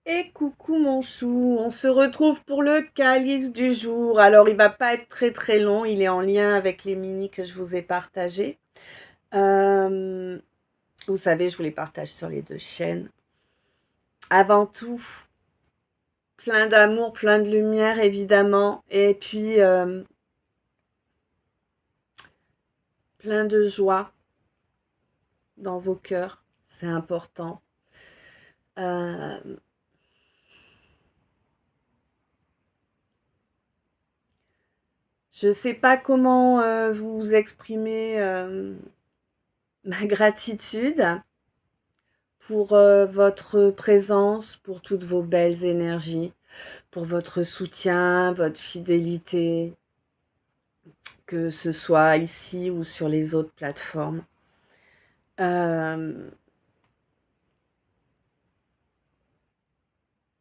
Et coucou mon chou, on se retrouve pour le calice du jour. Alors il va pas être très très long, il est en lien avec les mini que je vous ai partagés. Euh, Vous savez, je vous les partage sur les deux chaînes. Avant tout, plein d'amour, plein de lumière évidemment, et puis plein de joie dans vos cœurs, c'est important. Euh, je sais pas comment vous exprimer ma gratitude pour votre présence, pour toutes vos belles énergies, pour votre soutien, votre fidélité, que ce soit ici ou sur les autres plateformes. Euh,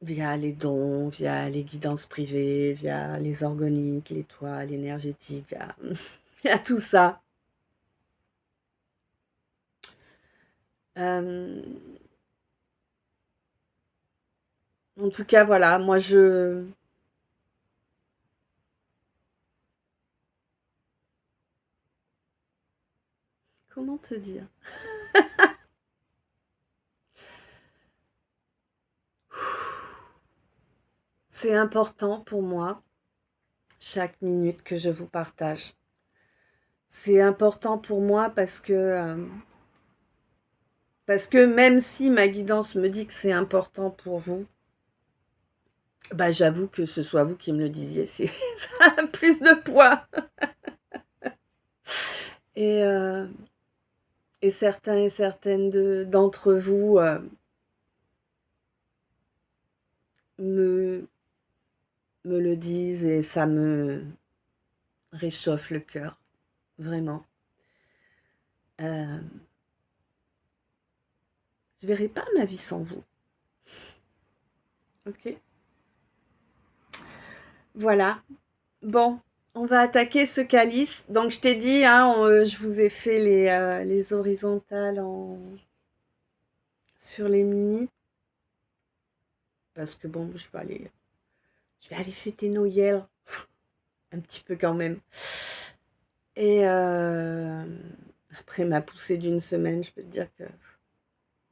Via les dons, via les guidances privées, via les organiques, les toiles énergétiques, via, via tout ça. Euh, En tout cas, voilà, moi je... Comment te dire? C'est important pour moi, chaque minute que je vous partage. C'est important pour moi parce que même si ma guidance me dit que c'est important pour vous, bah j'avoue que ce soit vous qui me le disiez, ça a plus de poids. Et, euh, et certains et certaines d'entre vous me, me le disent et ça me réchauffe le cœur, vraiment. Euh, je verrai pas ma vie sans vous, ok? Voilà. Bon, on va attaquer ce calice. Donc, je t'ai dit, hein, je vous ai fait les horizontales sur les mini. Parce que bon, je vais aller fêter Noël. Un petit peu quand même. Et après ma poussée d'une semaine, je peux te dire que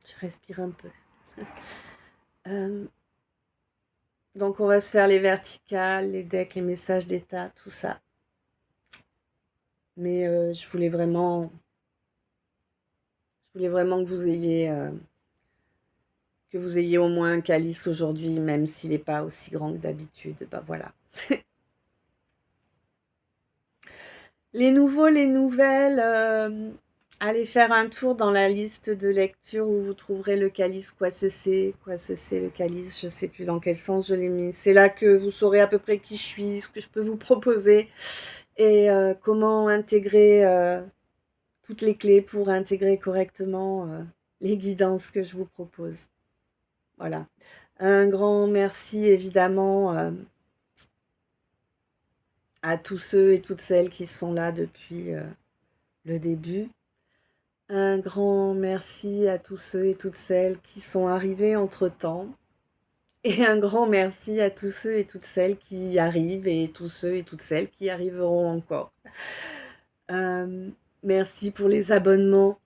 je respire un peu. Euh, donc, on va se faire les verticales, les decks, les messages d'état, tout ça. Mais je voulais vraiment que vous ayez au moins un calice aujourd'hui, même s'il n'est pas aussi grand que d'habitude. Bah voilà. Les nouveaux, les nouvelles, allez faire un tour dans la liste de lecture où vous trouverez le calice, quoi c'est le calice, je sais plus dans quel sens je l'ai mis. C'est là que vous saurez à peu près qui je suis, ce que je peux vous proposer et comment intégrer toutes les clés pour intégrer correctement les guidances que je vous propose. Voilà. Un grand merci évidemment à tous ceux et toutes celles qui sont là depuis le début. Un grand merci à tous ceux et toutes celles qui sont arrivés entre-temps. Et un grand merci à tous ceux et toutes celles qui arrivent et tous ceux et toutes celles qui arriveront encore. Euh, Merci pour les abonnements,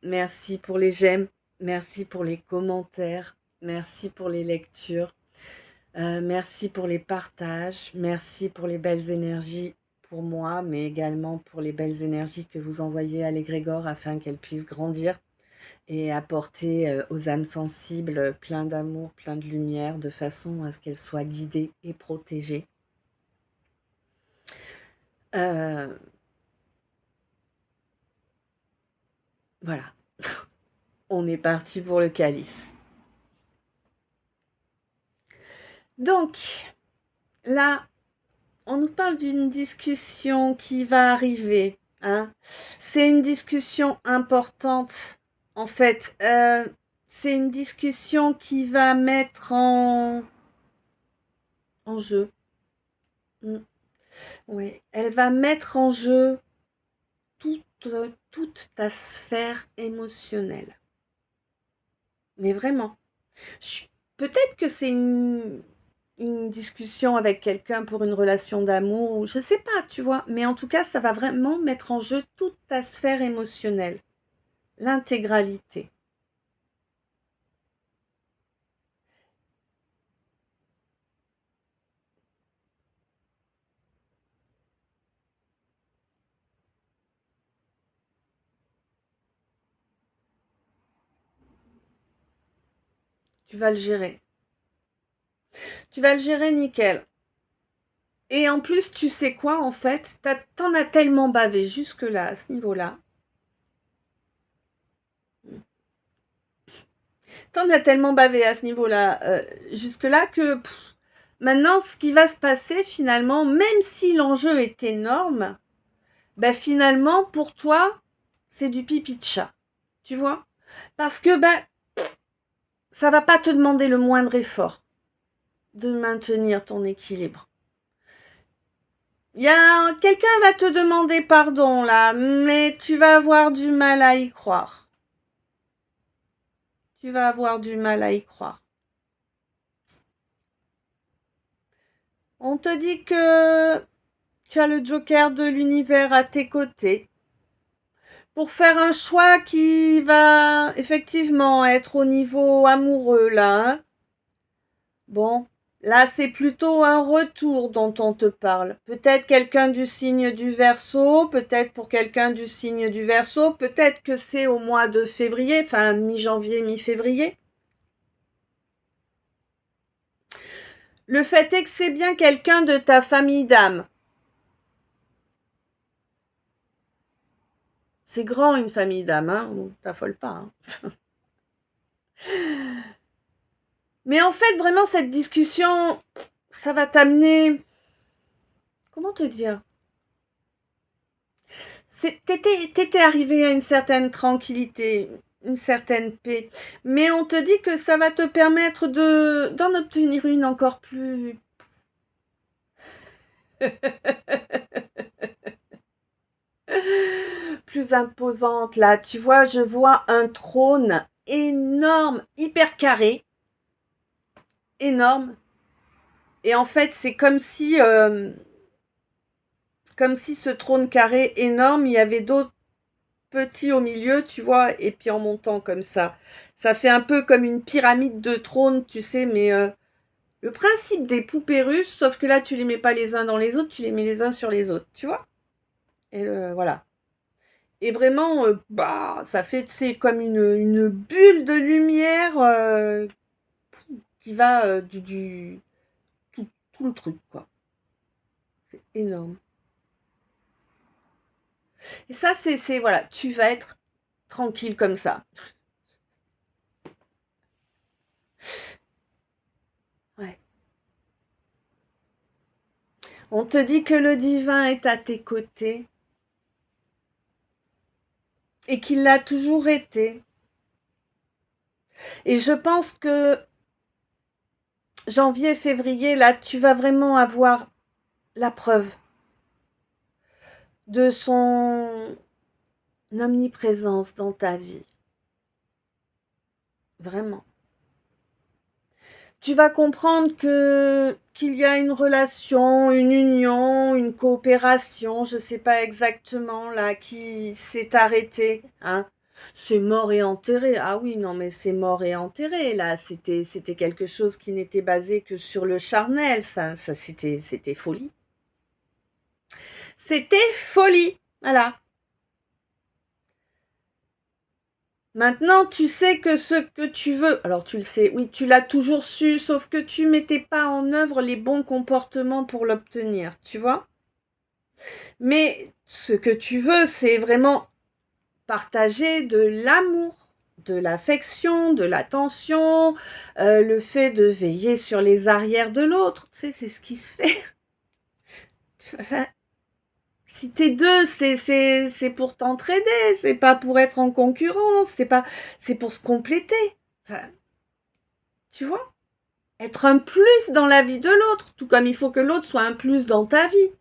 merci pour les j'aime, merci pour les commentaires, merci pour les lectures. Merci pour les partages, merci pour les belles énergies pour moi, mais également pour les belles énergies que vous envoyez à l'égrégore afin qu'elles puissent grandir et apporter aux âmes sensibles plein d'amour, plein de lumière, de façon à ce qu'elles soient guidées et protégées. Euh, voilà, on est parti pour le calice. Donc, là, on nous parle d'une discussion qui va arriver. Hein. C'est une discussion importante. En fait, c'est une discussion qui va mettre en jeu. Mm. Ouais. Elle va mettre en jeu toute ta sphère émotionnelle. Mais vraiment. peut-être que c'est une discussion avec quelqu'un pour une relation d'amour, ou je sais pas, tu vois. Mais en tout cas, ça va vraiment mettre en jeu toute ta sphère émotionnelle, l'intégralité. Tu vas le gérer. Tu vas le gérer nickel. Et en plus, tu sais quoi, en fait, t'en as tellement bavé jusque-là, à ce niveau-là. T'en as tellement bavé à ce niveau-là, jusque-là, que maintenant, ce qui va se passer, finalement, même si l'enjeu est énorme, ben finalement, pour toi, c'est du pipi de chat. Tu vois? Parce que, ben, ça va pas te demander le moindre effort de maintenir ton équilibre. Quelqu'un va te demander pardon là, mais tu vas avoir du mal à y croire. Tu vas avoir du mal à y croire. On te dit que tu as le joker de l'univers à tes côtés pour faire un choix qui va effectivement être au niveau amoureux là. Hein. Bon, là c'est plutôt un retour dont on te parle. Peut-être quelqu'un du signe du Verseau, peut-être pour quelqu'un du signe du Verseau, peut-être que c'est au mois de février, enfin mi-janvier, mi-février. Le fait est que c'est bien quelqu'un de ta famille d'âme. C'est grand une famille d'âme, hein, t'affole pas. Hein. Mais en fait, vraiment, cette discussion, ça va t'amener... Comment te dire? T'étais arrivé à une certaine tranquillité, une certaine paix. Mais on te dit que ça va te permettre d'en obtenir une encore plus... plus imposante. Là, tu vois, je vois un trône énorme, hyper carré, énorme. Et en fait, c'est comme si ce trône carré énorme, il y avait d'autres petits au milieu, tu vois, et puis en montant comme ça. Ça fait un peu comme une pyramide de trônes, tu sais, mais le principe des poupées russes, sauf que là, tu les mets pas les uns dans les autres, tu les mets les uns sur les autres, tu vois. Et voilà. Et vraiment, bah, ça fait, c'est comme une bulle de lumière qui va tout le truc, quoi. C'est énorme. Et ça, voilà, tu vas être tranquille comme ça. Ouais. On te dit que le divin est à tes côtés et qu'il l'a toujours été. Et je pense que janvier, février, là, tu vas vraiment avoir la preuve de son omniprésence dans ta vie. Vraiment. Tu vas comprendre qu'il y a une relation, une union, une coopération, je ne sais pas exactement là, qui s'est arrêtée. Hein. C'est mort et enterré. Ah oui, non, mais c'est mort et enterré là. C'était quelque chose qui n'était basé que sur le charnel. Ça c'était folie. C'était folie. Voilà. Maintenant, tu sais que ce que tu veux, alors tu le sais, oui, tu l'as toujours su, sauf que tu mettais pas en œuvre les bons comportements pour l'obtenir, tu vois. Mais ce que tu veux, c'est vraiment partager de l'amour, de l'affection, de l'attention, le fait de veiller sur les arrières de l'autre, tu sais, c'est ce qui se fait. Enfin, si t'es deux, c'est pour t'entraider, c'est pas pour être en concurrence, c'est pour se compléter. Enfin, tu vois, être un plus dans la vie de l'autre, tout comme il faut que l'autre soit un plus dans ta vie.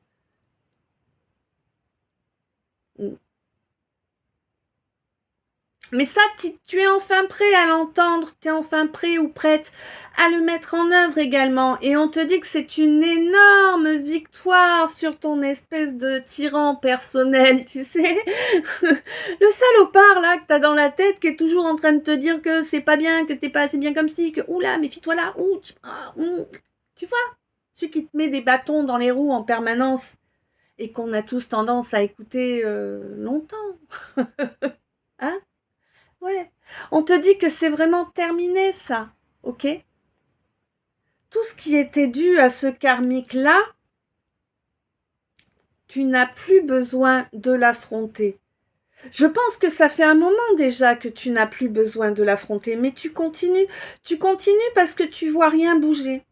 Mais ça, tu es enfin prêt à l'entendre, tu es enfin prêt ou prête à le mettre en œuvre également. Et on te dit que c'est une énorme victoire sur ton espèce de tyran personnel, tu sais. Le salopard là que t'as dans la tête qui est toujours en train de te dire que c'est pas bien, que t'es pas assez bien comme ci, que oula, méfie-toi là, tu vois, celui qui te met des bâtons dans les roues en permanence et qu'on a tous tendance à écouter longtemps. Hein? Ouais. On te dit que c'est vraiment terminé, ça. Ok? Tout ce qui était dû à ce karmique-là, tu n'as plus besoin de l'affronter. Je pense que ça fait un moment déjà que tu n'as plus besoin de l'affronter, mais tu continues. Tu continues parce que tu vois rien bouger.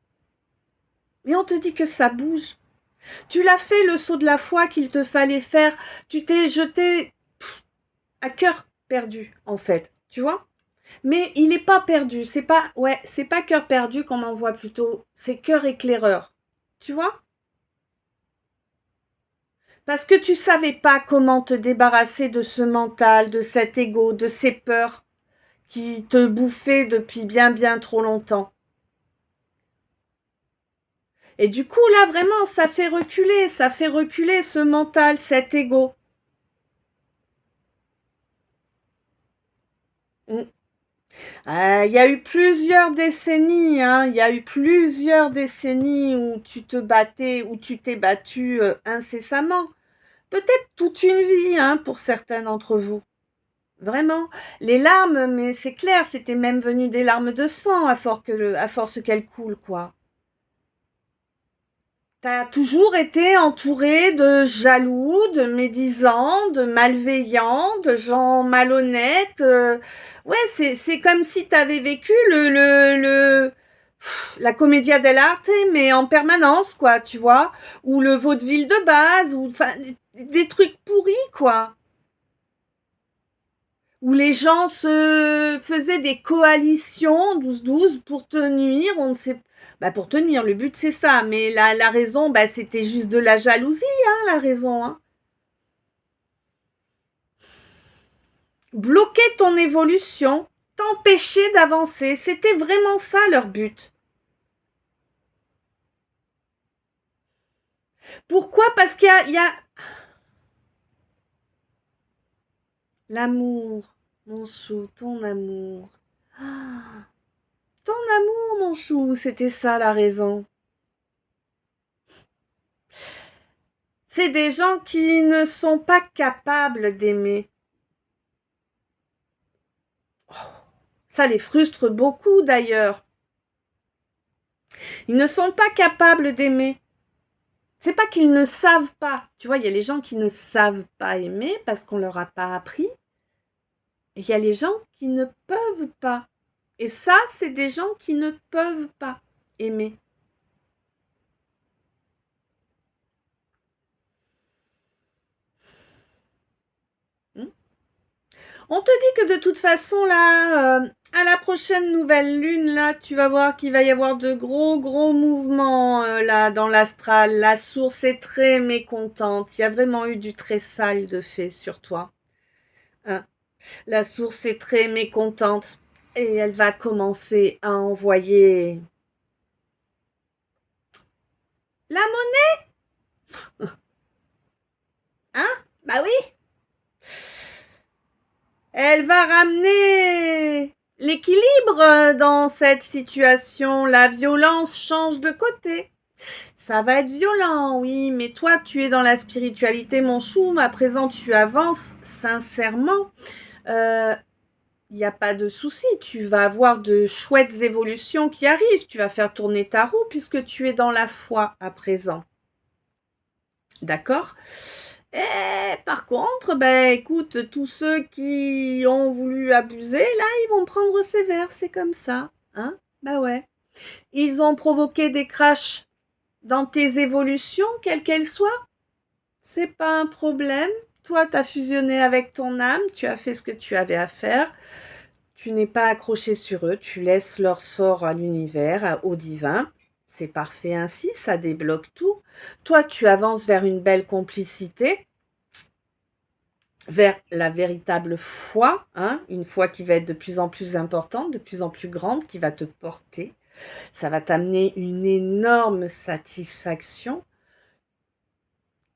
Mais on te dit que ça bouge. Tu l'as fait le saut de la foi qu'il te fallait faire. Tu t'es jeté à cœur perdu, en fait. Tu vois? Mais il n'est pas perdu, c'est pas cœur perdu qu'on en voit plutôt, c'est cœur éclaireur. Tu vois? Parce que tu savais pas comment te débarrasser de ce mental, de cet ego, de ces peurs qui te bouffaient depuis bien trop longtemps. Et du coup, là, vraiment, ça fait reculer ce mental, cet ego. Mm. Il y a eu plusieurs décennies, hein, il y a eu plusieurs décennies où tu te battais, où tu t'es battu incessamment. Peut-être toute une vie, hein, pour certains d'entre vous. Vraiment. Les larmes, mais c'est clair, c'était même venu des larmes de sang à force qu'elles coulent, quoi. T'as toujours été entouré de jaloux, de médisants, de malveillants, de gens malhonnêtes. Ouais, c'est comme si t'avais vécu la commedia dell'arte, mais en permanence, quoi, tu vois. Ou le vaudeville de base, ou enfin, des trucs pourris, quoi. Où les gens se faisaient des coalitions 12-12 pour te nuire, on ne sait pour te nuire, le but c'est ça, mais la raison, c'était juste de la jalousie, hein, la raison, hein. Bloquer ton évolution, t'empêcher d'avancer, c'était vraiment ça leur but. Pourquoi? Parce qu'il y a l'amour, mon chou, ton amour. Ah, ton amour, mon chou, c'était ça la raison. C'est des gens qui ne sont pas capables d'aimer. Ça les frustre beaucoup d'ailleurs. Ils ne sont pas capables d'aimer. C'est pas qu'ils ne savent pas. Tu vois, il y a les gens qui ne savent pas aimer parce qu'on leur a pas appris. Et il y a les gens qui ne peuvent pas. Et ça, c'est des gens qui ne peuvent pas aimer. Hmm. On te dit que de toute façon, là, à la prochaine nouvelle lune, là, tu vas voir qu'il va y avoir de gros mouvements, là, dans l'astral. La source est très mécontente. Il y a vraiment eu du très sale de fait sur toi. Hein. La source est très mécontente et elle va commencer à envoyer la monnaie. Hein? Bah oui. Elle va ramener l'équilibre dans cette situation. La violence change de côté. Ça va être violent, oui, mais toi, tu es dans la spiritualité, mon chou. À présent, tu avances sincèrement. Il n'y a pas de souci. Tu vas avoir de chouettes évolutions qui arrivent. Tu vas faire tourner ta roue puisque tu es dans la foi à présent. D'accord? Et par contre, écoute, tous ceux qui ont voulu abuser, là, ils vont prendre sévère, c'est comme ça. Hein? Bah ouais. Ils ont provoqué des crashs dans tes évolutions, quelles qu'elles soient. C'est pas un problème. Toi, tu as fusionné avec ton âme, tu as fait ce que tu avais à faire. Tu n'es pas accroché sur eux, tu laisses leur sort à l'univers, au divin. C'est parfait ainsi, ça débloque tout. Toi, tu avances vers une belle complicité. vers la véritable foi, hein, une foi qui va être de plus en plus importante, de plus en plus grande, qui va te porter. Ça va t'amener une énorme satisfaction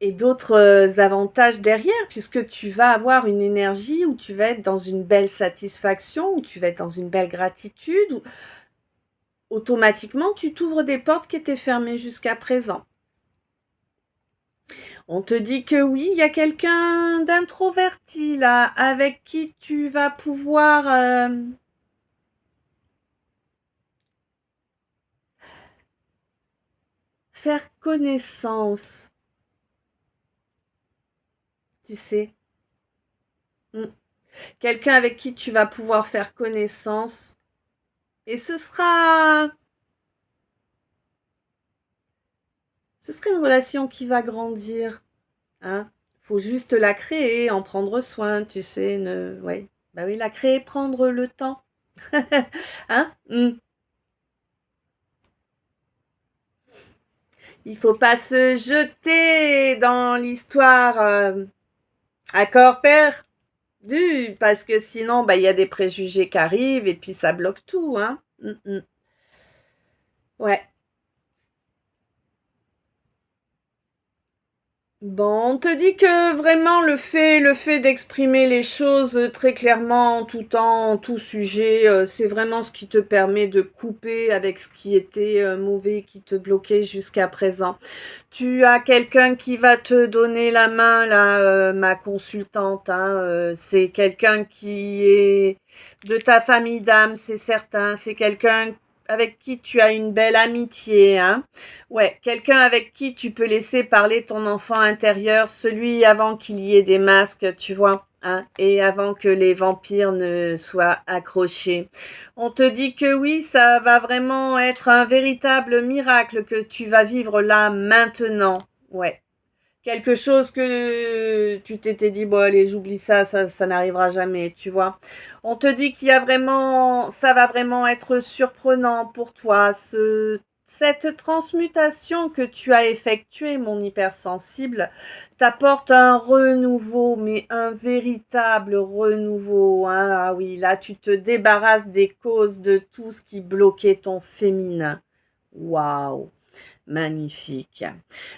et d'autres avantages derrière, puisque tu vas avoir une énergie où tu vas être dans une belle satisfaction, où tu vas être dans une belle gratitude, où automatiquement tu t'ouvres des portes qui étaient fermées jusqu'à présent. On te dit que oui, il y a quelqu'un d'introverti là, avec qui tu vas pouvoir faire connaissance, tu sais. Mm. Quelqu'un avec qui tu vas pouvoir faire connaissance. Et ce sera une relation qui va grandir. Hein. Faut juste la créer, en prendre soin, tu sais. Ouais. Bah oui, la créer, prendre le temps. Hein? Il faut pas se jeter dans l'histoire à corps perdu, parce que sinon, bah, il y a des préjugés qui arrivent et puis ça bloque tout, hein. Ouais. Bon, on te dit que vraiment le fait d'exprimer les choses très clairement, en tout temps, en tout sujet, c'est vraiment ce qui te permet de couper avec ce qui était mauvais, qui te bloquait jusqu'à présent. Tu as quelqu'un qui va te donner la main, là, ma consultante, hein, c'est quelqu'un qui est de ta famille d'âme, c'est certain. C'est quelqu'un avec qui tu as une belle amitié, hein. Ouais, quelqu'un avec qui tu peux laisser parler ton enfant intérieur, celui avant qu'il y ait des masques, tu vois, hein, et avant que les vampires ne soient accrochés. On te dit que oui, ça va vraiment être un véritable miracle que tu vas vivre là maintenant. Ouais. Quelque chose que tu t'étais dit, bon allez, j'oublie ça, ça n'arrivera jamais, tu vois. On te dit qu'il y a vraiment, ça va vraiment être surprenant pour toi, cette transmutation que tu as effectuée, mon hypersensible, t'apporte un renouveau, mais un véritable renouveau, hein. Ah oui, là, tu te débarrasses des causes de tout ce qui bloquait ton féminin. Waouh! Magnifique.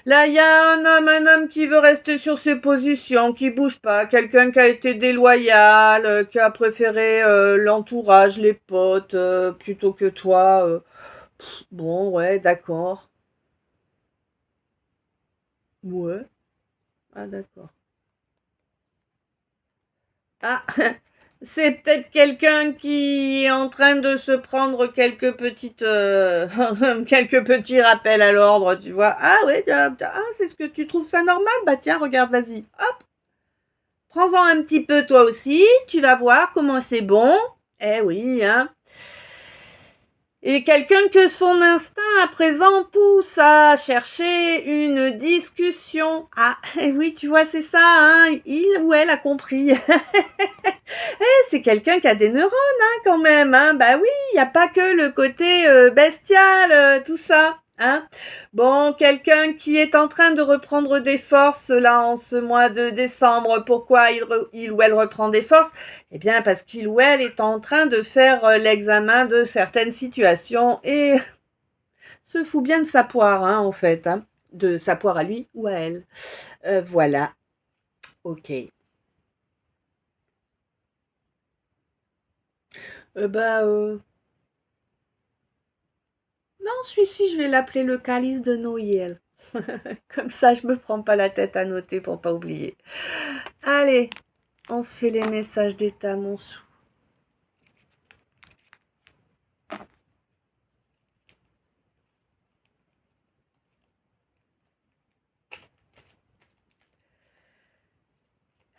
Là, il y a un homme qui veut rester sur ses positions, qui bouge pas, quelqu'un qui a été déloyal, qui a préféré l'entourage, les potes, plutôt que toi. Bon, ouais, d'accord. Ouais. Ah, d'accord. Ah, c'est peut-être quelqu'un qui est en train de se prendre quelques petites, quelques petits rappels à l'ordre, tu vois. Ah ouais, c'est ce que tu trouves ça normal? Bah tiens, regarde, vas-y. Hop, prends-en un petit peu toi aussi, tu vas voir comment c'est bon. Eh oui, hein. Et quelqu'un que son instinct à présent pousse à chercher une discussion. Ah, eh oui, tu vois, c'est ça, hein. Il ou elle a compris. C'est quelqu'un qui a des neurones, hein, quand même, hein. Bah oui, il n'y a pas que le côté bestial, tout ça, hein. Bon, quelqu'un qui est en train de reprendre des forces, là, en ce mois de décembre. Pourquoi il ou elle reprend des forces? Eh bien, parce qu'il ou elle est en train de faire l'examen de certaines situations et se fout bien de sa poire, hein, en fait, hein. De sa poire à lui ou à elle. Voilà, ok. Bah, non, celui-ci, je vais l'appeler le calice de Noël. Comme ça, je me prends pas la tête à noter pour pas oublier. Allez, on se fait les messages d'état, mon sou.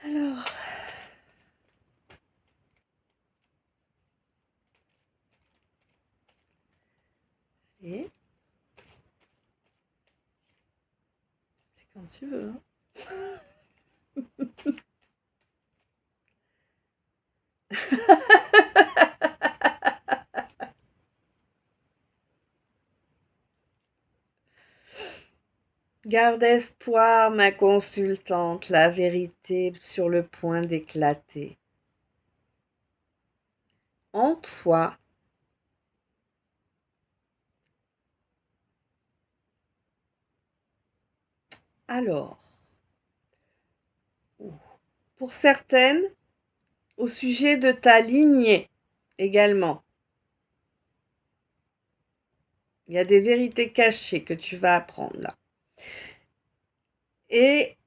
Alors, et c'est quand tu veux, hein. Garde espoir, ma consultante, la vérité sur le point d'éclater. En toi, alors, pour certaines, au sujet de ta lignée également, il y a des vérités cachées que tu vas apprendre là. Et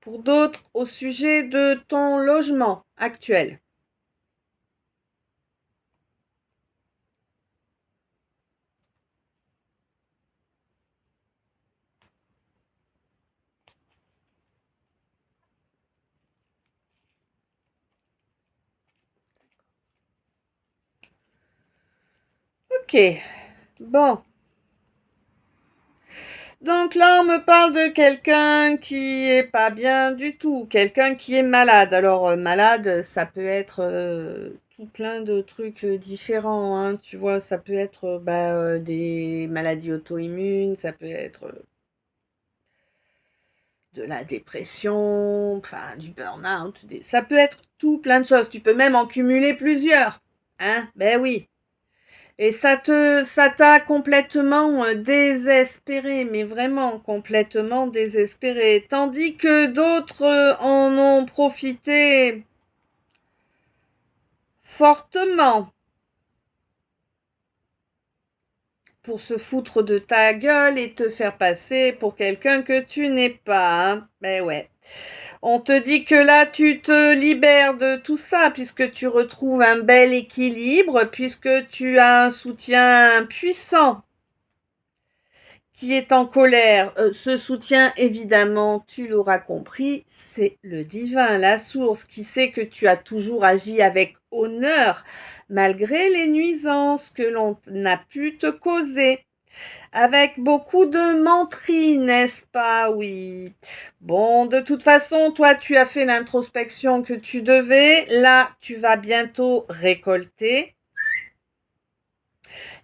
pour d'autres, au sujet de ton logement actuel. Ok, bon. Donc là, on me parle de quelqu'un qui est pas bien du tout, quelqu'un qui est malade. Alors, malade, ça peut être tout plein de trucs différents, hein. Tu vois, ça peut être des maladies auto-immunes, ça peut être de la dépression, enfin du burn-out, ça peut être tout plein de choses. Tu peux même en cumuler plusieurs, hein? Ben oui. Et ça t'a complètement désespéré, mais vraiment complètement désespéré. Tandis que d'autres en ont profité fortement pour se foutre de ta gueule et te faire passer pour quelqu'un que tu n'es pas, hein. Ben ouais. On te dit que là, tu te libères de tout ça, puisque tu retrouves un bel équilibre, puisque tu as un soutien puissant qui est en colère. Ce soutien, évidemment, tu l'auras compris, c'est le divin, la source, qui sait que tu as toujours agi avec honneur, malgré les nuisances que l'on a pu te causer. Avec beaucoup de menterie, n'est-ce pas? Oui. Bon, de toute façon, toi, tu as fait l'introspection que tu devais. Là, tu vas bientôt récolter.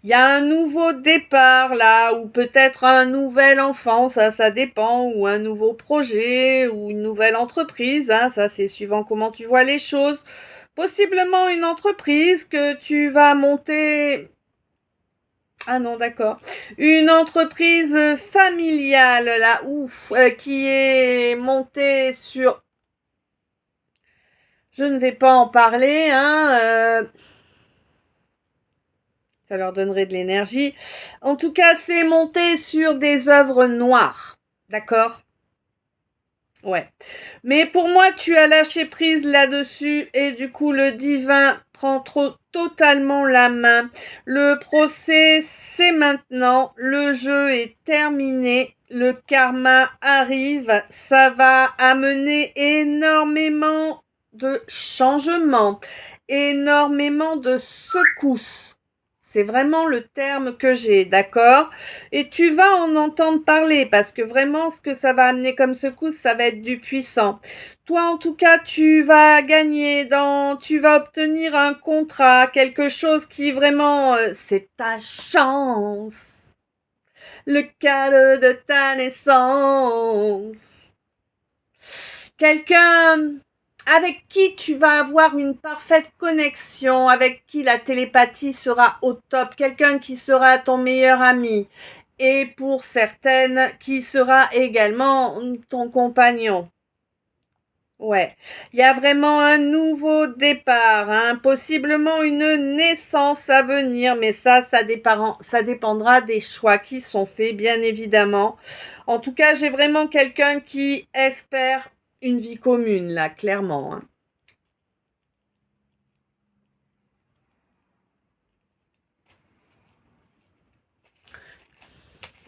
Il y a un nouveau départ là, ou peut-être un nouvel enfant, ça dépend, ou un nouveau projet, ou une nouvelle entreprise, hein, ça c'est suivant comment tu vois les choses. Possiblement une entreprise que tu vas monter. Ah non, d'accord. Une entreprise familiale là, ouf, qui est montée sur. Je ne vais pas en parler, hein. Ça leur donnerait de l'énergie. En tout cas, c'est monté sur des œuvres noires. D'accord? Ouais. Mais pour moi, tu as lâché prise là-dessus et du coup, le divin prend totalement la main. Le procès, c'est maintenant. Le jeu est terminé. Le karma arrive. Ça va amener énormément de changements, énormément de secousses. C'est vraiment le terme que j'ai, d'accord? Et tu vas en entendre parler parce que vraiment, ce que ça va amener comme secousse, ça va être du puissant. Toi, en tout cas, tu vas gagner tu vas obtenir un contrat, quelque chose qui vraiment, c'est ta chance. Le cadeau de ta naissance. Quelqu'un avec qui tu vas avoir une parfaite connexion, avec qui la télépathie sera au top, quelqu'un qui sera ton meilleur ami, et pour certaines, qui sera également ton compagnon. Ouais, il y a vraiment un nouveau départ, hein, possiblement une naissance à venir, mais ça dépendra des choix qui sont faits, bien évidemment. En tout cas, j'ai vraiment quelqu'un qui espère une vie commune, là, clairement, hein.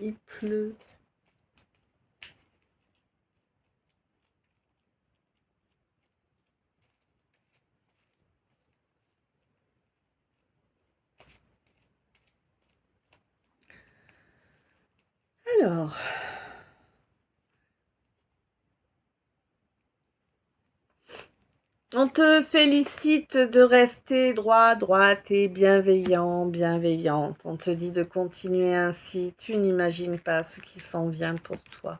Il pleut. Alors, On te félicite de rester droit, droite et bienveillant, bienveillante. On te dit de continuer ainsi. Tu n'imagines pas ce qui s'en vient pour toi.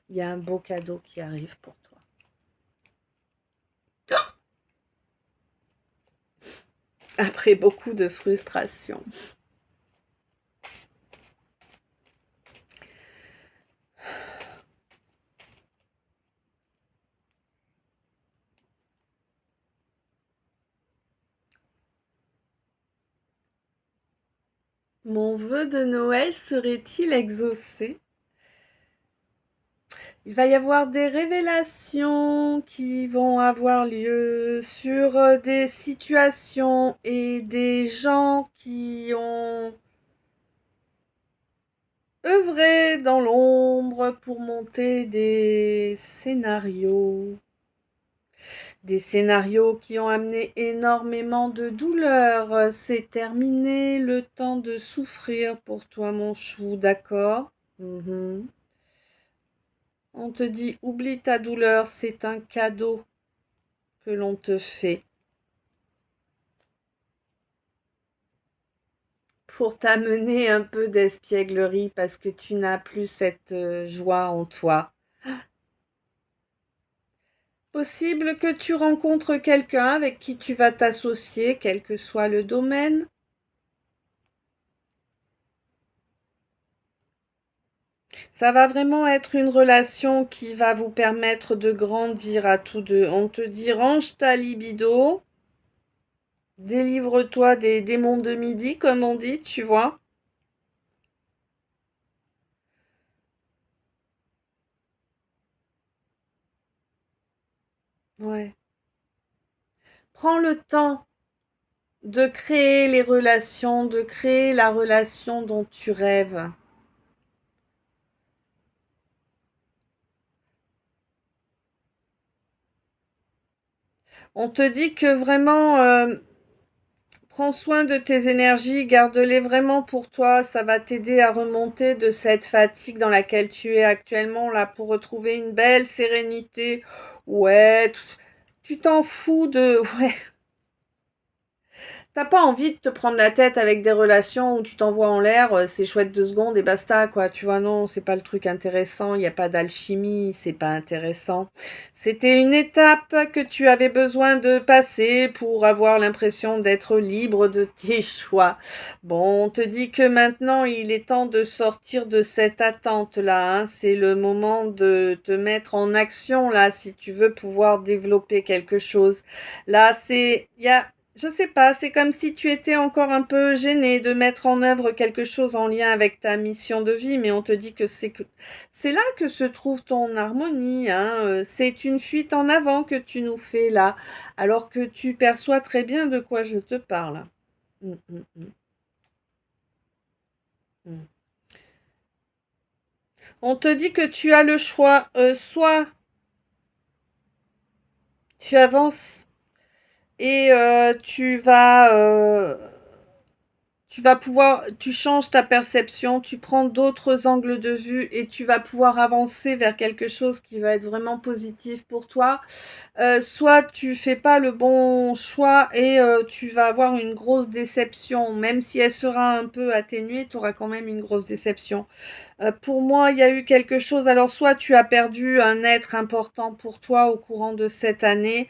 Il y a un beau cadeau qui arrive pour toi. Après beaucoup de frustration. Mon vœu de Noël serait-il exaucé? Il va y avoir des révélations qui vont avoir lieu sur des situations et des gens qui ont œuvré dans l'ombre pour monter des scénarios. Des scénarios qui ont amené énormément de douleur. C'est terminé le temps de souffrir pour toi, mon chou, d'accord? On te dit, oublie ta douleur, c'est un cadeau que l'on te fait pour t'amener un peu d'espièglerie parce que tu n'as plus cette joie en toi. Possible que tu rencontres quelqu'un avec qui tu vas t'associer, quel que soit le domaine. Ça va vraiment être une relation qui va vous permettre de grandir à tous deux. On te dit, range ta libido, délivre-toi des démons de midi, comme on dit, tu vois. Ouais. Prends le temps de créer les relations, de créer la relation dont tu rêves. On te dit que vraiment, prends soin de tes énergies, garde-les vraiment pour toi, ça va t'aider à remonter de cette fatigue dans laquelle tu es actuellement, là, pour retrouver une belle sérénité. Ouais, tu t'en fous de... Ouais, t'as pas envie de te prendre la tête avec des relations où tu t'envoies en l'air, c'est chouette 2 secondes et basta, quoi. Tu vois, non, c'est pas le truc intéressant, il n'y a pas d'alchimie, c'est pas intéressant. C'était une étape que tu avais besoin de passer pour avoir l'impression d'être libre de tes choix. Bon, on te dit que maintenant il est temps de sortir de cette attente-là, hein. C'est le moment de te mettre en action, là, si tu veux pouvoir développer quelque chose. Là, je sais pas, c'est comme si tu étais encore un peu gêné de mettre en œuvre quelque chose en lien avec ta mission de vie, mais on te dit que c'est là que se trouve ton harmonie, hein. C'est une fuite en avant que tu nous fais là, alors que tu perçois très bien de quoi je te parle. Mm, mm, mm, mm. On te dit que tu as le choix, soit tu avances et tu changes ta perception, tu prends d'autres angles de vue et tu vas pouvoir avancer vers quelque chose qui va être vraiment positif pour toi. Soit tu fais pas le bon choix et tu vas avoir une grosse déception, même si elle sera un peu atténuée, tu auras quand même une grosse déception. Pour moi, il y a eu quelque chose. Alors, soit tu as perdu un être important pour toi au courant de cette année,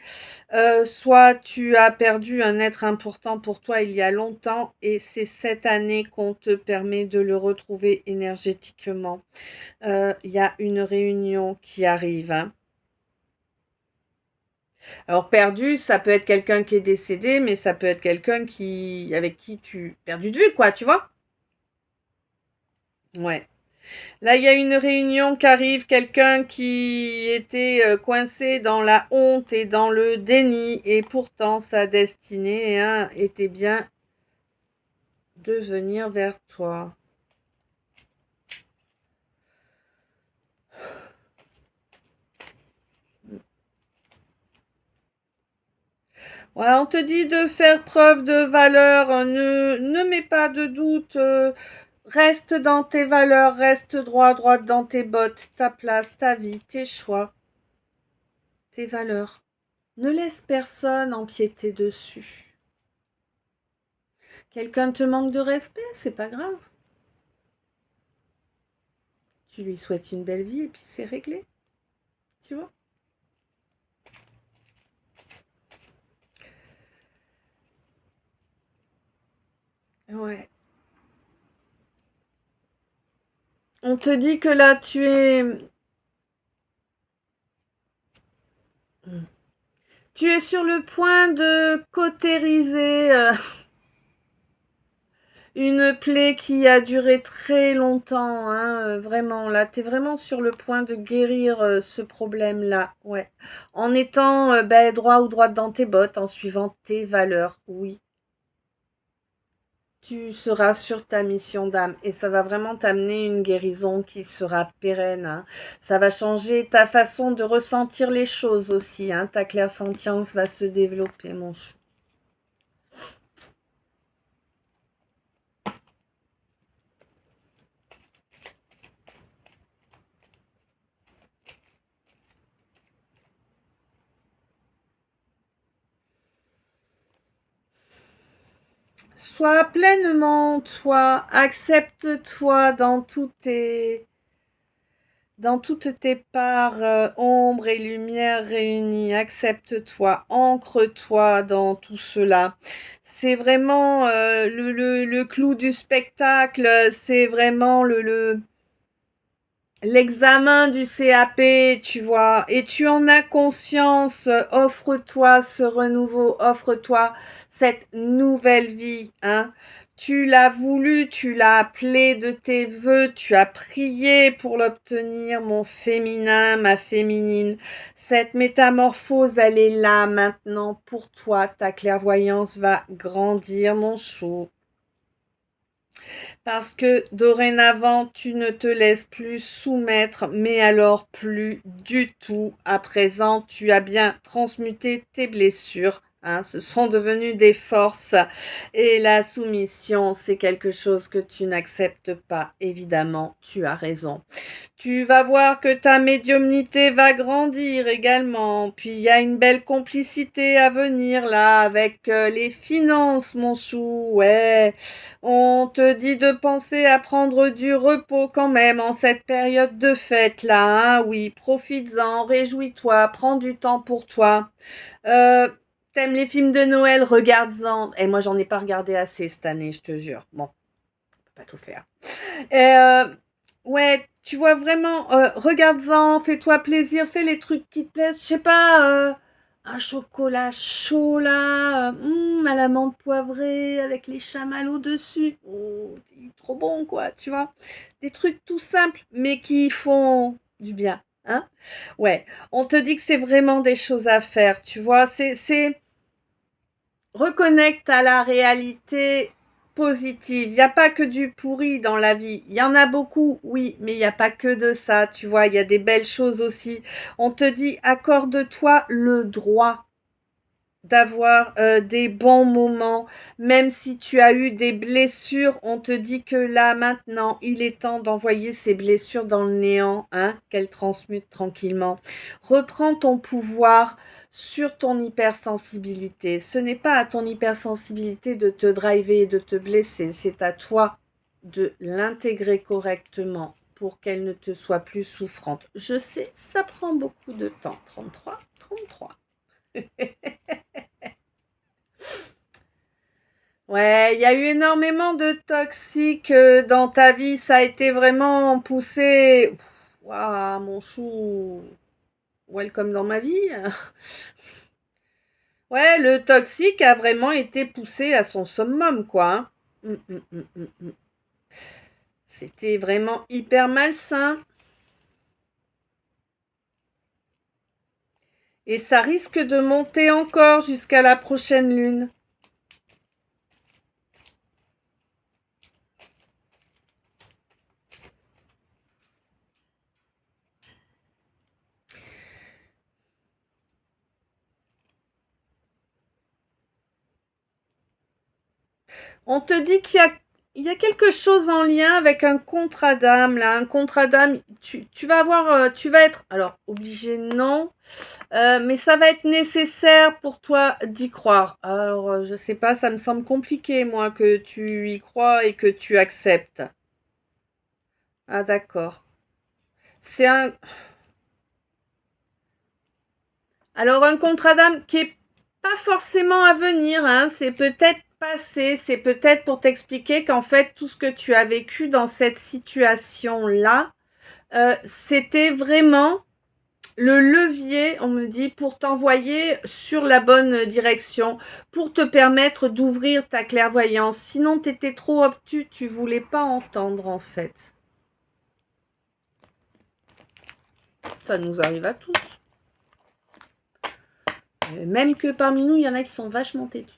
soit tu as perdu un être important pour toi il y a longtemps et c'est cette année qu'on te permet de le retrouver énergétiquement. Il y a une réunion qui arrive, hein. Alors perdu, ça peut être quelqu'un qui est décédé, mais ça peut être quelqu'un avec qui tu perdu de vue, quoi, tu vois? Ouais. Là, il y a une réunion qui arrive, quelqu'un qui était coincé dans la honte et dans le déni, et pourtant sa destinée, hein, était bien de venir vers toi. Ouais, on te dit de faire preuve de valeur, ne mets pas de doute, reste dans tes valeurs, reste droit, droite dans tes bottes, ta place, ta vie, tes choix, tes valeurs. Ne laisse personne empiéter dessus. Quelqu'un te manque de respect, c'est pas grave. Tu lui souhaites une belle vie et puis c'est réglé. Tu vois? Ouais. On te dit que là, tu es sur le point de cautériser une plaie qui a duré très longtemps, hein, vraiment. Là, tu es vraiment sur le point de guérir ce problème-là, ouais. En étant droit ou droite dans tes bottes, en suivant tes valeurs, oui. Tu seras sur ta mission d'âme et ça va vraiment t'amener une guérison qui sera pérenne, hein. Ça va changer ta façon de ressentir les choses aussi, hein. Ta clairsentience va se développer, mon chou. Sois pleinement toi, accepte-toi dans toutes tes parts, ombre et lumière réunies. Accepte-toi, ancre-toi dans tout cela. C'est vraiment le clou du spectacle, c'est vraiment l'examen du CAP, tu vois, et tu en as conscience, offre-toi ce renouveau, offre-toi cette nouvelle vie, hein. Tu l'as voulu, tu l'as appelé de tes vœux, tu as prié pour l'obtenir, mon féminin, ma féminine. Cette métamorphose, elle est là maintenant pour toi, ta clairvoyance va grandir, mon chou. Parce que dorénavant, tu ne te laisses plus soumettre, mais alors plus du tout. À présent, tu as bien transmuté tes blessures, hein, ce sont devenues des forces. Et la soumission, c'est quelque chose que tu n'acceptes pas. Évidemment, tu as raison. Tu vas voir que ta médiumnité va grandir également. Puis il y a une belle complicité à venir là avec les finances, mon chou. Ouais, on te dit de penser à prendre du repos quand même en cette période de fête là, hein. Oui, profites-en, réjouis-toi, prends du temps pour toi. Euh, T'aimes les films de Noël, regarde-en. Et moi, j'en ai pas regardé assez cette année, je te jure. Bon, on peut pas tout faire. Et ouais, tu vois vraiment, regarde-en, fais-toi plaisir, fais les trucs qui te plaisent. Je sais pas, un chocolat chaud là, à la menthe poivrée avec les chamallows dessus. Oh, c'est trop bon quoi, tu vois. Des trucs tout simples, mais qui font du bien, hein. Ouais, on te dit que c'est vraiment des choses à faire, tu vois. C'est reconnecte à la réalité positive. Il n'y a pas que du pourri dans la vie. Il y en a beaucoup, oui, mais il n'y a pas que de ça, tu vois. Il y a des belles choses aussi. On te dit, accorde-toi le droit d'avoir des bons moments, même si tu as eu des blessures, on te dit que là maintenant, il est temps d'envoyer ces blessures dans le néant, hein, qu'elles transmutent tranquillement. Reprends ton pouvoir sur ton hypersensibilité. Ce n'est pas à ton hypersensibilité de te driver et de te blesser, c'est à toi de l'intégrer correctement pour qu'elle ne te soit plus souffrante. Je sais, ça prend beaucoup de temps. 33, 33. Ouais, il y a eu énormément de toxiques dans ta vie. Ça a été vraiment poussé. Waouh, mon chou. Welcome dans ma vie. Ouais, le toxique a vraiment été poussé à son summum, quoi, hein. C'était vraiment hyper malsain. Et ça risque de monter encore jusqu'à la prochaine lune. On te dit qu'il y a il y a quelque chose en lien avec un contrat d'âme, là, un contrat d'âme. Tu vas avoir, tu vas être, alors obligé, non, mais ça va être nécessaire pour toi d'y croire. Alors, je sais pas, ça me semble compliqué, moi, que tu y crois et que tu acceptes. Ah, d'accord. C'est un, alors un contrat d'âme qui est pas forcément à venir, hein, c'est peut-être passé, c'est peut-être pour t'expliquer qu'en fait tout ce que tu as vécu dans cette situation-là, c'était vraiment le levier, on me dit, pour t'envoyer sur la bonne direction, pour te permettre d'ouvrir ta clairvoyance. Sinon, tu étais trop obtus, tu voulais pas entendre en fait. Ça nous arrive à tous. Même que parmi nous, il y en a qui sont vachement têtus.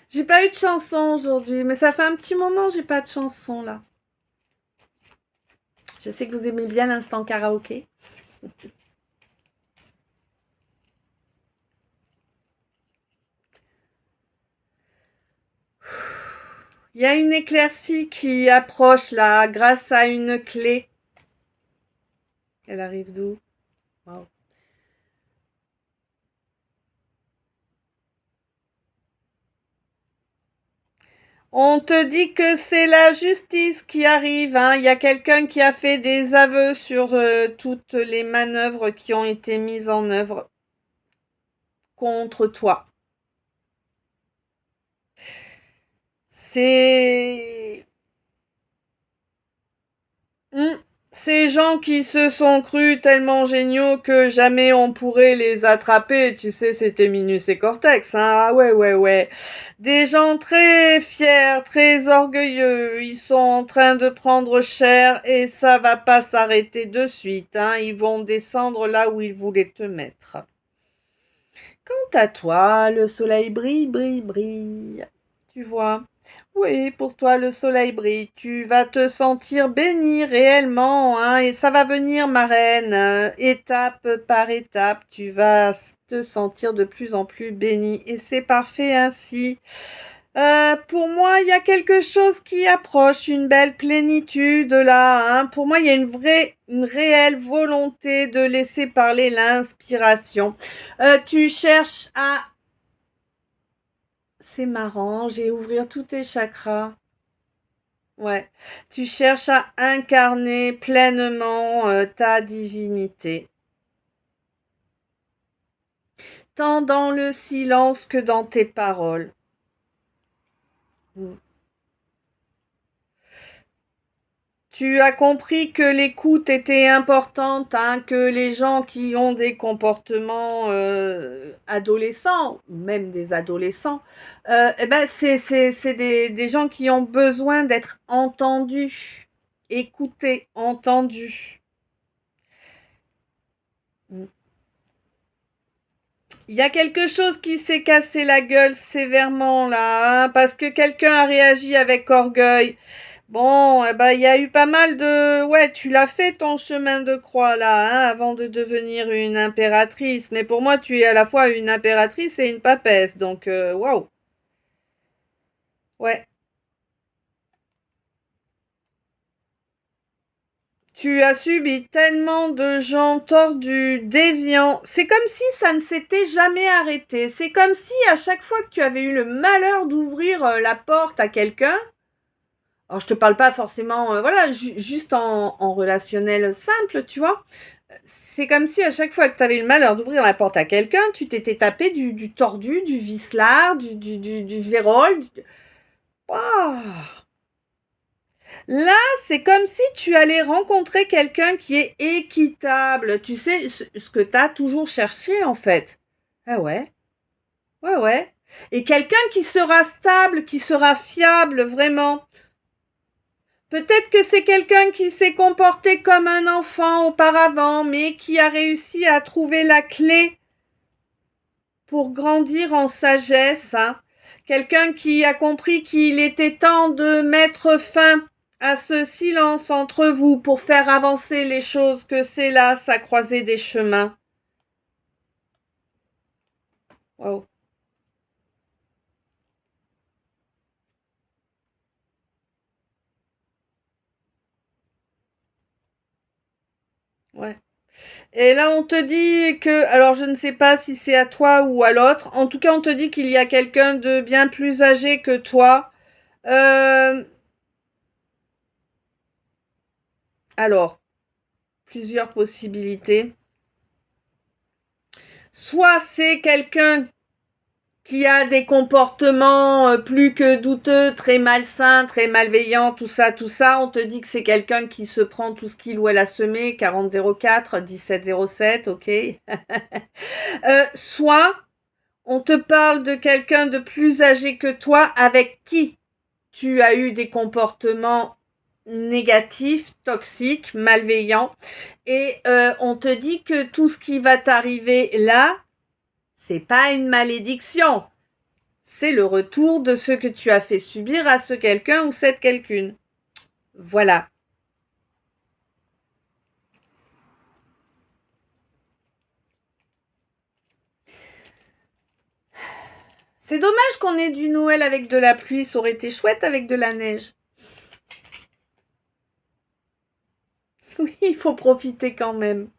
J'ai pas eu de chanson aujourd'hui, mais ça fait un petit moment que j'ai pas de chanson là. Je sais que vous aimez bien l'instant karaoké. Il y a une éclaircie qui approche là grâce à une clé. Elle arrive d'où? Wow. On te dit que c'est la justice qui arrive, hein. Il y a quelqu'un qui a fait des aveux sur toutes les manœuvres qui ont été mises en œuvre contre toi. C'est... Ces gens qui se sont crus tellement géniaux que jamais on pourrait les attraper, tu sais, c'était Minus et Cortex, hein. Ah ouais, ouais, ouais. Des gens très fiers, très orgueilleux, ils sont en train de prendre cher et ça va pas s'arrêter de suite, hein. Ils vont descendre là où ils voulaient te mettre. Quant à toi, le soleil brille, brille, brille. Tu vois? Oui, pour toi, le soleil brille. Tu vas te sentir béni réellement, hein, et ça va venir, ma reine, étape par étape. Tu vas te sentir de plus en plus béni, et c'est parfait ainsi. Pour moi, il y a quelque chose qui approche, une belle plénitude là, hein. Pour moi, il y a une réelle volonté de laisser parler l'inspiration. Tu cherches à... C'est marrant, j'ai ouvrir tous tes chakras. Ouais, tu cherches à incarner pleinement ta divinité, tant dans le silence que dans tes paroles. Tu as compris que l'écoute était importante, hein, que les gens qui ont des comportements adolescents, même des adolescents, eh ben c'est des gens qui ont besoin d'être entendus, écoutés, entendus. Il y a quelque chose qui s'est cassé la gueule sévèrement là, hein, parce que quelqu'un a réagi avec orgueil. Bon, eh ben, il y a eu pas mal de... Ouais, tu l'as fait ton chemin de croix là, hein, avant de devenir une impératrice. Mais pour moi, tu es à la fois une impératrice et une papesse. Donc, waouh. Ouais. Tu as subi tellement de gens tordus, déviants. C'est comme si ça ne s'était jamais arrêté. C'est comme si à chaque fois que tu avais eu le malheur d'ouvrir la porte à quelqu'un, alors je te parle pas forcément, voilà, juste en relationnel simple, tu vois. C'est comme si à chaque fois que tu avais le malheur d'ouvrir la porte à quelqu'un, tu t'étais tapé du tordu, du vicelard, du vérole. Waouh. Là, c'est comme si tu allais rencontrer quelqu'un qui est équitable. Tu sais, ce que tu as toujours cherché en fait. Ah ouais, ouais, ouais. Et quelqu'un qui sera stable, qui sera fiable, vraiment. Peut-être que c'est quelqu'un qui s'est comporté comme un enfant auparavant, mais qui a réussi à trouver la clé pour grandir en sagesse, hein. Quelqu'un qui a compris qu'il était temps de mettre fin à ce silence entre vous pour faire avancer les choses, que c'est là, ça croisée des chemins. Wow. Ouais. Et là, on te dit que, alors je ne sais pas si c'est à toi ou à l'autre, en tout cas, on te dit qu'il y a quelqu'un de bien plus âgé que toi. Euh, alors, plusieurs possibilités. Soit c'est quelqu'un qui a des comportements plus que douteux, très malsains, très malveillants, tout ça, on te dit que c'est quelqu'un qui se prend tout ce qu'il ou elle a semé, 4004, 1707, ok. Soit on te parle de quelqu'un de plus âgé que toi avec qui tu as eu des comportements négatifs, toxiques, malveillants, et on te dit que tout ce qui va t'arriver là, c'est pas une malédiction. C'est le retour de ce que tu as fait subir à ce quelqu'un ou cette quelqu'une. Voilà. C'est dommage qu'on ait du Noël avec de la pluie, ça aurait été chouette avec de la neige. Oui, il faut profiter quand même.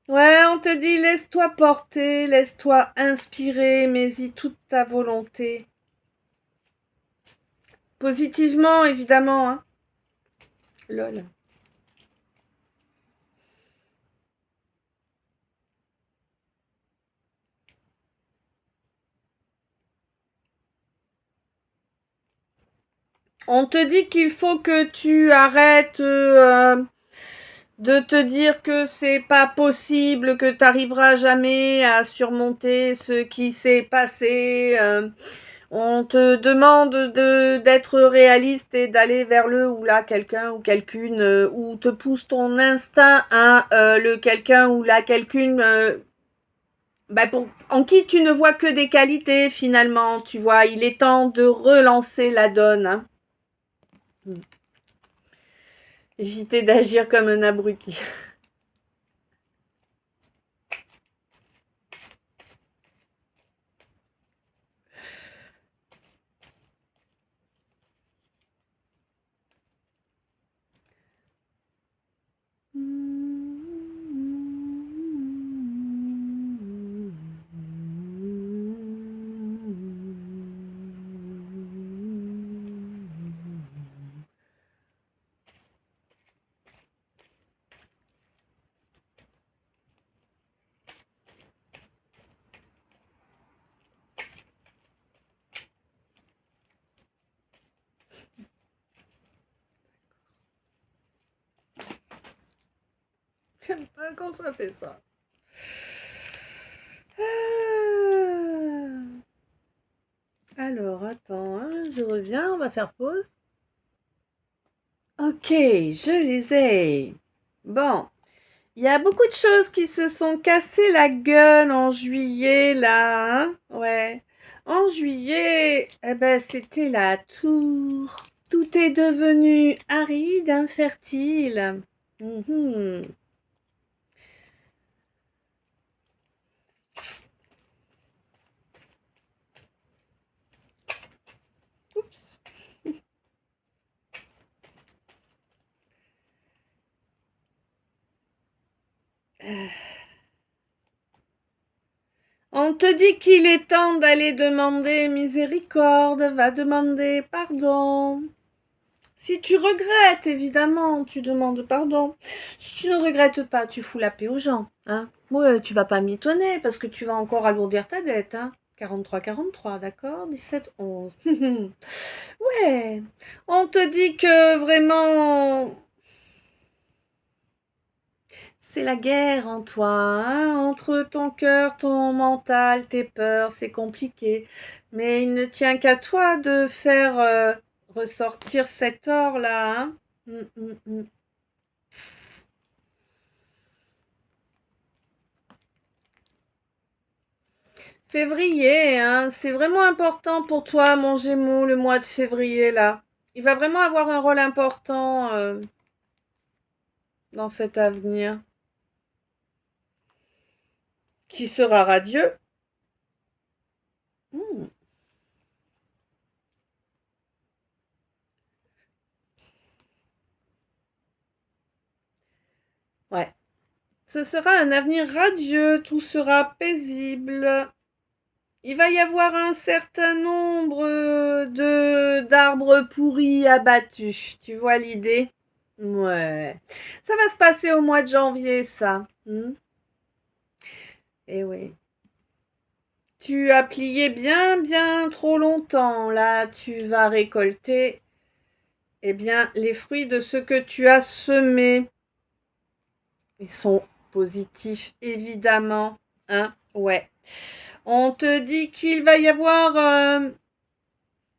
Ouais, on te dit laisse-toi porter, laisse-toi inspirer, mets-y toute ta volonté. Positivement, évidemment, hein. Lol. On te dit qu'il faut que tu arrêtes de te dire que c'est pas possible, que tu n'arriveras jamais à surmonter ce qui s'est passé. On te demande d'être réaliste et d'aller vers le ou la quelqu'un ou quelqu'une où te pousse ton instinct à le quelqu'un ou la quelqu'une en qui tu ne vois que des qualités finalement. Tu vois, il est temps de relancer la donne. Hein. Éviter d'agir comme un abruti. J'aime pas quand ça fait ça. Alors, attends, hein, je reviens, on va faire pause. Ok, je les ai. Bon, il y a beaucoup de choses qui se sont cassées la gueule en juillet, là, hein. Ouais. En juillet, eh ben, c'était la tour. Tout est devenu aride, infertile. Mhm. Oups. On te dit qu'il est temps d'aller demander miséricorde, va demander pardon. Si tu regrettes, évidemment, tu demandes pardon. Si tu ne regrettes pas, tu fous la paix aux gens. Hein. Ouais, tu vas pas m'étonner parce que tu vas encore alourdir ta dette. Hein. 43, d'accord 17, 11. Ouais. On te dit que vraiment, c'est la guerre en toi. Hein. Entre ton cœur, ton mental, tes peurs, c'est compliqué. Mais il ne tient qu'à toi de faire ressortir cet or-là. Hein. Mm. Février, hein, c'est vraiment important pour toi, mon Gémeaux, le mois de février, là. Il va vraiment avoir un rôle important dans cet avenir, qui sera radieux. Hmm. Ce sera un avenir radieux, tout sera paisible. Il va y avoir un certain nombre d'arbres pourris abattus. Tu vois l'idée? Ouais. Ça va se passer au mois de janvier, ça. Eh oui. Tu as plié bien trop longtemps. Là, tu vas récolter, eh bien, les fruits de ce que tu as semé. Ils sont positifs, évidemment. Hein? Ouais. On te dit qu'il va y avoir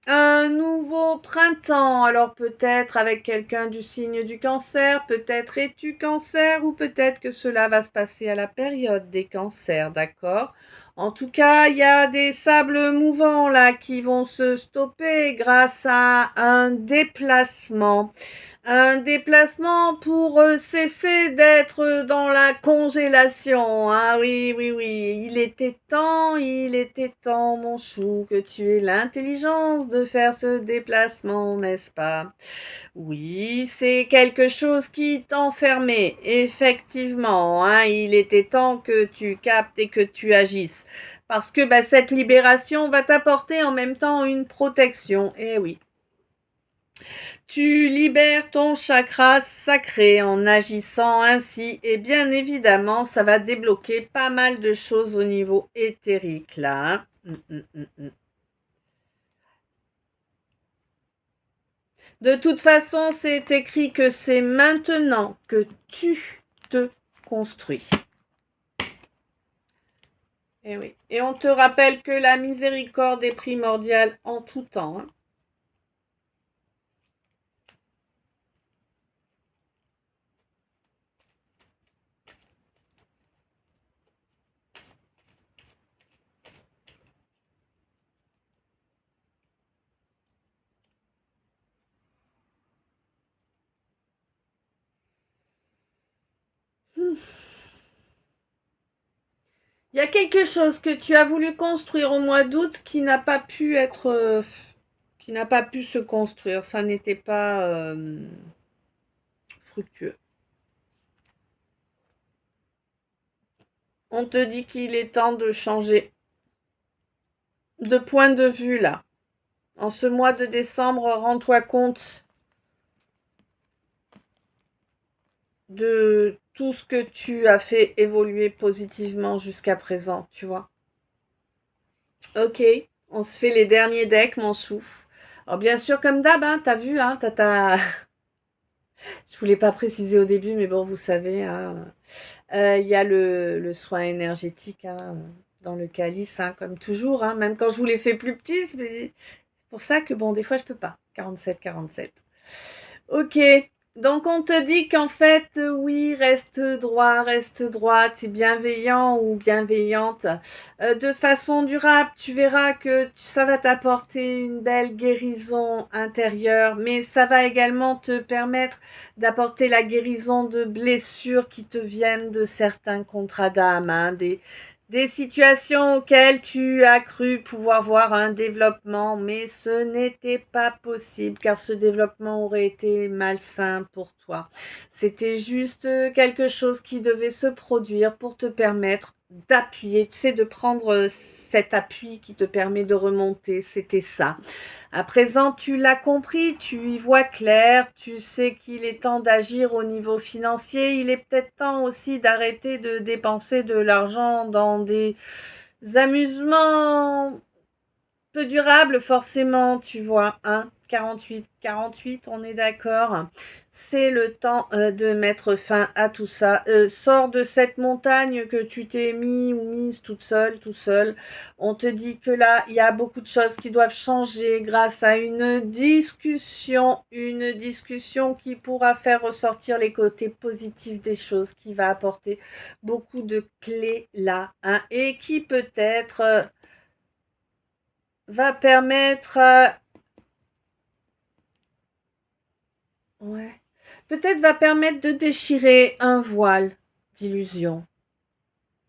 un nouveau printemps. Alors peut-être avec quelqu'un du signe du cancer, peut-être es-tu cancer ou peut-être que cela va se passer à la période des cancers, d'accord? En tout cas, il y a des sables mouvants là qui vont se stopper grâce à un déplacement. Un déplacement pour cesser d'être dans la congélation. Ah oui, oui, oui. Il était temps, mon chou, que tu aies l'intelligence de faire ce déplacement, n'est-ce pas? Oui, c'est quelque chose qui t'enfermait, effectivement. Hein, il était temps que tu captes et que tu agisses. Parce que cette libération va t'apporter en même temps une protection. Eh oui. Tu libères ton chakra sacré en agissant ainsi et bien évidemment, ça va débloquer pas mal de choses au niveau éthérique là. De toute façon, c'est écrit que c'est maintenant que tu te construis. Et oui. Et on te rappelle que la miséricorde est primordiale en tout temps. Hein. Il y a quelque chose que tu as voulu construire au mois d'août qui n'a pas pu être, qui n'a pas pu se construire. Ça n'était pas fructueux. On te dit qu'il est temps de changer de point de vue là. En ce mois de décembre, rends-toi compte de tout ce que tu as fait évoluer positivement jusqu'à présent, tu vois. Ok, on se fait les derniers decks, mon souffle. Alors bien sûr, comme d'hab, hein, t'as vu, hein, Je voulais pas préciser au début, mais bon, vous savez, hein, il y a le soin énergétique hein, dans le calice, hein, comme toujours. Hein, même quand je vous les fais plus petits, c'est pour ça que, bon, des fois, je peux pas. 47. Ok, donc on te dit qu'en fait, oui, reste droit, reste droite, bienveillant ou bienveillante. De façon durable, tu verras que ça va t'apporter une belle guérison intérieure, mais ça va également te permettre d'apporter la guérison de blessures qui te viennent de certains contrats d'âme, hein, des situations auxquelles tu as cru pouvoir voir un développement, mais ce n'était pas possible car ce développement aurait été malsain pour toi. C'était juste quelque chose qui devait se produire pour te permettre d'appuyer, tu sais, de prendre cet appui qui te permet de remonter. C'était ça. À présent, tu l'as compris, tu y vois clair, tu sais qu'il est temps d'agir au niveau financier. Il est peut-être temps aussi d'arrêter de dépenser de l'argent dans des amusements peu durables, forcément, tu vois, hein. 48, on est d'accord. C'est le temps de mettre fin à tout ça. Sors de cette montagne que tu t'es mis ou mise toute seule, tout seul. On te dit que là, il y a beaucoup de choses qui doivent changer grâce à une discussion qui pourra faire ressortir les côtés positifs des choses, qui va apporter beaucoup de clés là, hein, et qui peut-être va permettre ouais. Peut-être va permettre de déchirer un voile d'illusion.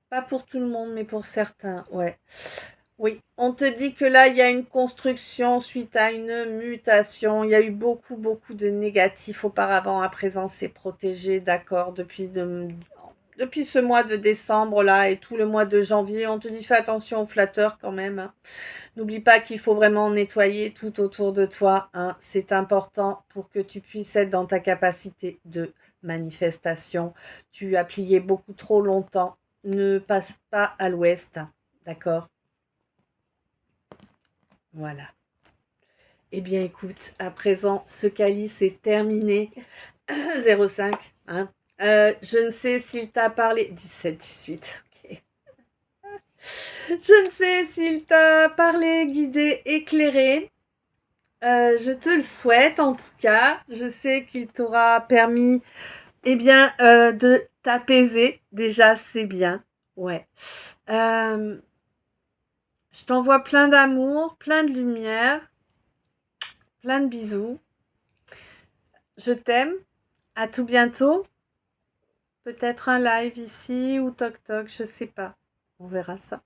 Pas pour tout le monde, mais pour certains, ouais. Oui, on te dit que là, il y a une construction suite à une mutation. Il y a eu beaucoup de négatifs auparavant. À présent, c'est protégé, d'accord, depuis depuis ce mois de décembre là et tout le mois de janvier, on te dit fais attention aux flatteurs quand même, hein. N'oublie pas qu'il faut vraiment nettoyer tout autour de toi, hein. C'est important pour que tu puisses être dans ta capacité de manifestation. Tu as plié beaucoup trop longtemps. Ne passe pas à l'ouest, d'accord? Voilà. Eh bien, écoute, à présent, ce calice est terminé. 05, hein. Je ne sais s'il t'a parlé. 17, 18, ok. Je ne sais s'il t'a parlé, guidé, éclairé. Je te le souhaite en tout cas. Je sais qu'il t'aura permis, eh bien, de t'apaiser. Déjà, c'est bien. Ouais. Je t'envoie plein d'amour, plein de lumière, plein de bisous. Je t'aime. À tout bientôt. Peut-être un live ici ou toc toc, je sais pas. On verra ça.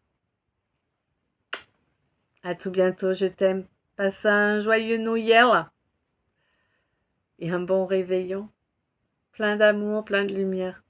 À tout bientôt, je t'aime. Passe un joyeux Noël et un bon réveillon. Plein d'amour, plein de lumière.